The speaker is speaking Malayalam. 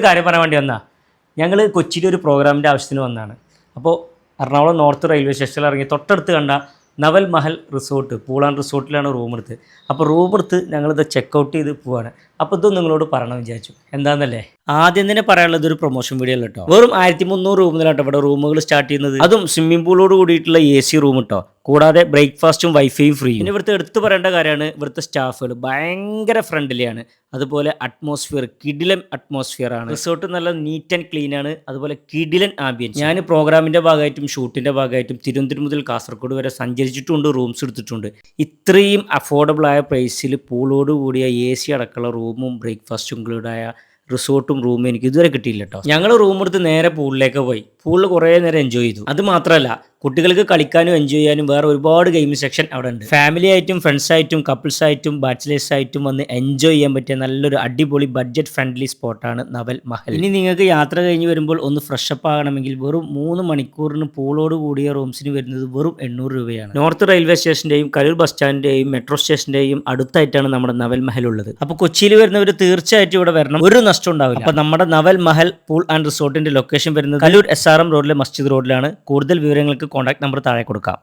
കാര്യം പറയാൻ വേണ്ടി വന്നാൽ ഞങ്ങൾ കൊച്ചിയിൽ ഒരു പ്രോഗ്രാമിൻ്റെ ആവശ്യത്തിന് വന്നതാണ്. അപ്പോൾ എറണാകുളം നോർത്ത് റെയിൽവേ സ്റ്റേഷനിൽ ഇറങ്ങി തൊട്ടടുത്ത് കണ്ട Naval Mahal resort pool and റിസോർട്ടിലാണ് റൂം എടുത്ത്. അപ്പോൾ റൂം എടുത്ത് ഞങ്ങളിത് ചെക്കൗട്ട് ചെയ്ത് പോവാണ്. അപ്പോൾ ഇതും നിങ്ങളോട് പറയണം വിചാരിച്ചു. എന്താണെന്നല്ലേ, ആദ്യം തന്നെ പറയാനുള്ളത് ഒരു പ്രൊമോഷൻ വീഡിയോ അല്ല കേട്ടോ. വെറും 1300 രൂപ മുതലാട്ടോ ഇവിടെ റൂമുകൾ സ്റ്റാർട്ട് ചെയ്യുന്നത്. അതും സ്വിമ്മിംഗ് പൂളോട് കൂടിയിട്ടുള്ള AC റൂം കേട്ടോ. കൂടാതെ ബ്രേക്ക്ഫാസ്റ്റും വൈഫൈയും ഫ്രീ. പിന്നെ ഇവിടുത്തെ എടുത്തു പറയേണ്ട കാര്യമാണ് ഇവിടുത്തെ സ്റ്റാഫുകൾ ഭയങ്കര ഫ്രണ്ട്ലിയാണ്. അതുപോലെ അറ്റ്മോസ്ഫിയർ കിടിലൻ അറ്റ്മോസ്ഫിയർ ആണ്. റിസോർട്ട് നല്ല നീറ്റ് ആൻഡ് ക്ലീൻ ആണ്. അതുപോലെ കിടിലൻ ആംബിയൻസ്. ഞാൻ പ്രോഗ്രാമിൻ്റെ ഭാഗമായിട്ടും ഷൂട്ടിൻ്റെ ഭാഗമായിട്ടും തിരുവനന്തപുരം മുതൽ കാസർഗോഡ് വരെ സഞ്ചരിച്ചിട്ടുണ്ട്, റൂംസ് എടുത്തിട്ടുണ്ട്. ഇത്രയും അഫോർഡബിൾ ആയ പ്രൈസിൽ പൂളോട് കൂടിയ AC അടക്കമുള്ള റൂമും ബ്രേക്ക്ഫാസ്റ്റും ഇൻക്ലൂഡായ റിസോർട്ടും റൂമും എനിക്ക് ഇതുവരെ കിട്ടിയില്ല കേട്ടോ. ഞങ്ങൾ റൂം എടുത്ത് നേരെ പൂളിലേക്ക് പോയി. പൂളിൽ കുറേ നേരം എൻജോയ് ചെയ്തു. അത് മാത്രമല്ല കുട്ടികൾക്ക് കളിക്കാനും എൻജോയ് ചെയ്യാനും വേറെ ഒരുപാട് ഗെയിമിംഗ് സെക്ഷൻ അവിടെ ഉണ്ട്. ഫാമിലി ആയിട്ടും ഫ്രണ്ട്സ് ആയിട്ടും കപ്പിൾസ് ആയിട്ടും ബാച്ചിലേഴ്സ് ആയിട്ടും വന്ന് എൻജോയ് ചെയ്യാൻ പറ്റിയ നല്ലൊരു അടിപൊളി ബഡ്ജറ്റ് ഫ്രണ്ട്ലി സ്പോട്ടാണ് നവൽ മഹൽ. ഇനി നിങ്ങൾക്ക് യാത്ര കഴിഞ്ഞ് വരുമ്പോൾ ഒന്ന് ഫ്രഷപ്പ് ആകണമെങ്കിൽ വെറും 3 മണിക്കൂറിന് പൂളോട് കൂടിയ റൂംസിന് വരുന്നത് വെറും 800 രൂപയാണ്. നോർത്ത് റെയിൽവേ സ്റ്റേഷൻ്റെയും കരൂർ ബസ് സ്റ്റാൻഡിൻ്റെയും മെട്രോ സ്റ്റേഷൻ്റെയും അടുത്തായിട്ടാണ് നമ്മുടെ നവൽ മഹൽ ഉള്ളത്. അപ്പോൾ കൊച്ചിയിൽ വരുന്നവർ തീർച്ചയായിട്ടും ഇവിടെ വരണം, ഒരു നഷ്ടം ഉണ്ടാവില്ല. അപ്പോൾ നമ്മുടെ നവൽ മഹൽ പൂൾ ആൻഡ് റിസോർട്ടിന്റെ ലൊക്കേഷൻ വരുന്നത് കലൂർ SRM റോഡിലെ മസ്ജിദ് റോഡിലാണ്. കൂടുതൽ വിവരങ്ങൾക്ക് കോൺടാക്ട് നമ്പർ താഴെ കൊടുക്കാം.